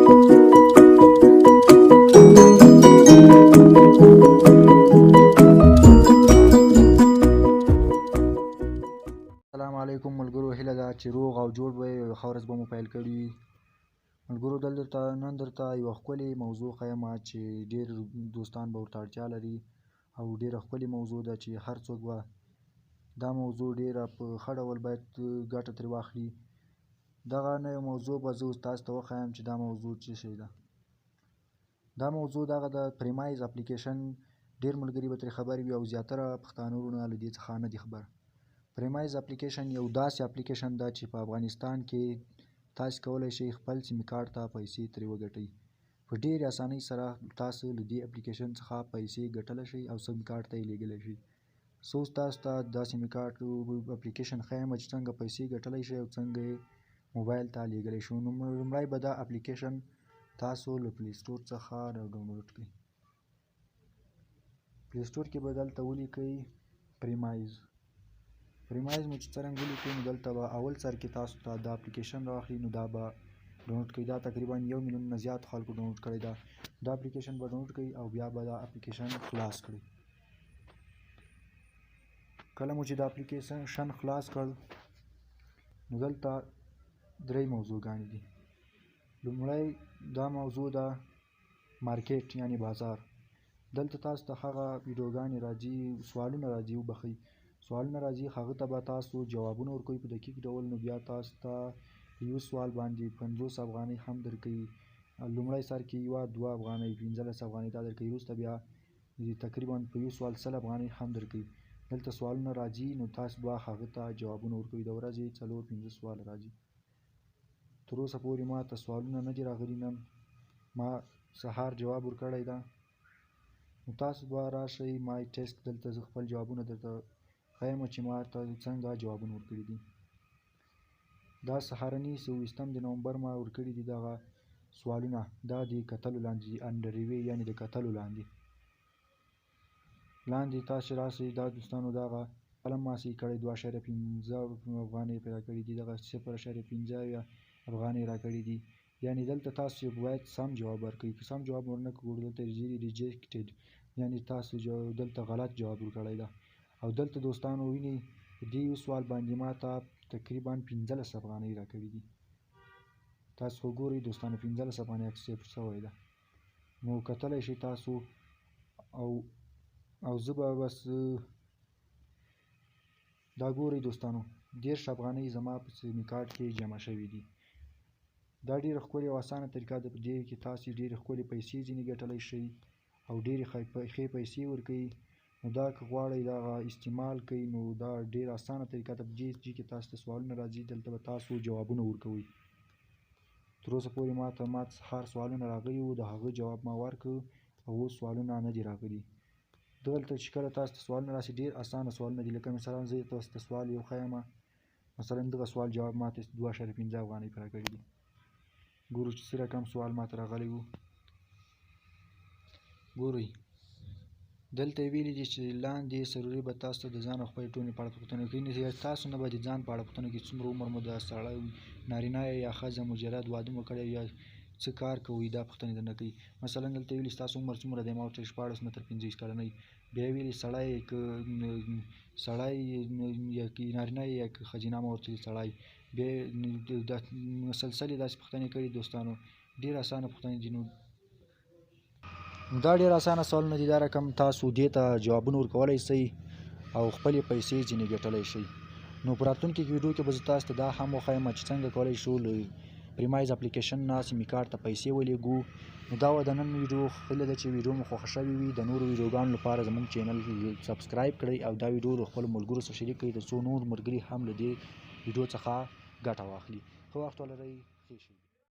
السلام علیکم ملګرو، هیله ده چې روغ او جوړ به یو ښه ورځ به مو پیل کړې وي. ملګرو نن درته یوه ښکلې موضوع ښیم چې ډېر دوستان به ورته اړتیا لري او ډېره ښکلې موضوع ده چې هر څوک به دا موضوع ډېره په ښه ډول باید ګټه ترې واخلي. دغه نوې موضوع به زه اوس تاسو ته وښیم چې دا موضوع څه شی ده. دا موضوع دغه د فریمیز اپلیکیشن. ډېر ملګري به ترې خبر وي او زیاتره پښتانه وروڼه له دې څخه نه دي خبر. فریمیز اپلیکیشن یو داسې اپلیکیشن ده چې په افغانستان کې تاسو کولی شئ خپل سیم کارت ته پیسې ترې وګټئ. په ډېرې اسانۍ سره تاسو له دې اپلیکیشن څخه پیسې ګټلی شئ او سیم کارت ته یې لیږلی شئ. زه اوس تاسو ته دا سیم کارت اپلیکیشن ښیم چې څنګه پیسې ګټلی شئ او څنګه یې موبایل ته لیږلی شئ. لومړی به دا اپلیکیشن تاسو له پلی سټور څخه راډاونلوډ کړئ. پلی سټور کې به دلته ولیکئ فریمیز. فریمیز مو چې څرنګه ولیکئ نو دلته به اول سر کې تاسو ته دا اپلیکیشن راخلي، نو دا به ډاونلوډ کړئ. دا تقریبا 1 میلیون نه زیات خلکو ډاونلوډ کړی ده. دا اپلیکیشن به ډاونلوډ کړئ او بیا به دا اپلیکیشن خلاص کړئ. کله مو چې دا اپلیکیشن خلاص کړ نو دلته 3 موضوعګانې دي. لومړی دا موضوع ده مارکیټ یعنی بازار. دلته تاسو ته هغه ویډیوګانې راځي، سوالونه راځي، وبخئ سوالونه راځي، هغه ته به تاسو جوابونه ورکوئ په دقیق ډول. نو بیا تاسو ته یو سوال باندې 50 افغانۍ هم درکوي. لومړی سر کې 1-2 افغانۍ 15 افغانۍ دا درکوي، وروسته بیا تقریبا په یو سوال 100 افغانۍ هم درکوي. دلته سوالونه راځي نو تاسو به هغه ته جوابونه ورکوئ. د ورځې 4-5 سوال راځي. تر اوسه پورې ما ته سوالونه نه دي راغلي. نن ما سهار جواب ورکړی ده. نو تاسو به راشئ مای ټیسټ. دلته زه خپل جوابونه درته ښیم چې ما ته څنګه جوابونه ورکړي دي. دا سهارني 26 د نومبر ما ورکړي دي دغه سوالونه. دا د کتلو لاندې دي، انډر ریوی یعنې د کتلو لاندې تاسو راشئ. دا دوستانو دغه قلم ما صحیح کړی 2.15 افغانۍ پرې راکړي دي، دغه 0.15 افغانۍ راکړي دي. یعنې دلته تاسو باید سم جواب ورکړئ. که سم جواب ورنه کړو دلته ریجیکټډ یعنې تاسو دلته غلط جواب ورکړی ده. او دلته دوستانو وینئ دې یو سوال باندې ما ته تقریبا 15 افغانۍ راکړي دي. تاسو وګورئ دوستانو 15 افغانۍ اکسپټ شوی ده. نو کتلی شئ تاسو او زه به بس دا ګورئ دوستانو 13 افغانۍ زما په سیم کارت کې جمع شوي دي. دا ډېره ښکلې او اسانه طریقه ده. په دې کې تاسو ډېرې ښکلې پیسې ځینې ګټلی شئ او ډېرې ښې پیسې ورکوي. نو دا که غواړئ دغه استعمال کوئ نو دا ډېره اسانه طریقه ده. په دې کې تاسو ته سوالونه راځي، دلته به تاسو جوابونه ورکوئ. تر اوسه پورې ما سهار سوالونه راغلي وو، د هغه جواب ما ورکړ او اوس سوالونه نه دي راغلي. دلته چې کله تاسو ته سوالونه راشي ډېر اسانه سوالونه دي. لکه مثلا زه تاسو ته سوال یو ښیم، مثلا دغه سوال جواب ما ته 2.15 افغانۍ پرې راکړي دي. ګورو چې څه رقم سوال ما ته راغلی وو. ګورئ دلته یې ویلي دي چې لاندې ضروري به تاسو ته د ځان او خپلې ټولنې په اړه پوښتنه کوي. تاسو نه به د ځان په اړه پوښتنه کوي، څومره عمر مو ده، سړی نارینه یا ښځه، مجرد، واده مو کړی یا څه کار کوئ، دا پوښتنې درنه کوي. مثلا دلته ویلي ستاسو عمر څومره دی، ما ورته 14 نه تر 15 کلنۍ. بیا یې ویلي سړی یا نارینه یا که ښځینه، ما ورته سړی. بیا مسلسل یې داسې پوښتنې کړي دوستانو. ډېر اسانه پوښتنې دي. نو دا ډېر اسانه سوالونه دي. دا رقم تاسو دې ته جوابونه ورکولی شئ او خپلې پیسې ځینې ګټلی شئ. نو په راتلونکي ویډیو کې به زه تاسو ته دا هم وښیم چې څنګه کولی شو له فریمیز اپلیکیشن نه سیم کارت ته پیسې ولیږو. نو دا وه د نن ویډیو. هیله ده چې ویډیو مو خوښه شوې وي. د نورو ویډیوګانو لپاره زموږ چینل سبسکرایب کړئ او دا ویډیو له خپلو ملګرو سره شریک کړئ تر څو نور ملګري هم له دې ویډیو څخه ګټه واخلي. ښه وخت ولرئ. ښې شئ.